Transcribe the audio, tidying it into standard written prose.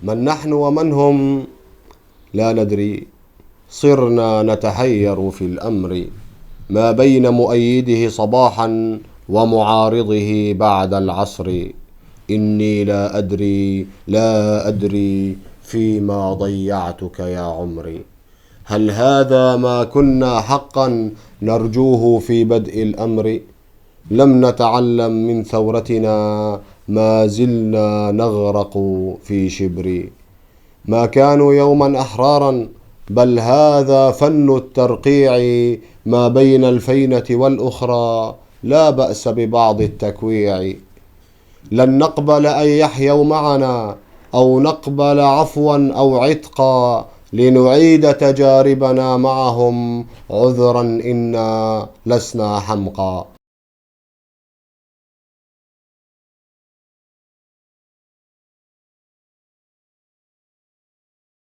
من نحن ومن هم لا ندري، صرنا نتحير في الأمر ما بين مؤيده صباحا ومعارضه بعد العصر. إني لا أدري فيما ضيعتك يا عمري. هل هذا ما كنا حقا نرجوه في بدء الأمر؟ لم نتعلم من ثورتنا، ما زلنا نغرق في شبر. ما كانوا يوما أحرارا، بل هذا فن الترقيع ما بين الفينة والأخرى، لا بأس ببعض التكويع. لن نقبل أن يحيوا معنا، أو نقبل عفوا أو عتقا، لنعيد تجاربنا معهم، عذرا إنا لسنا حمقى.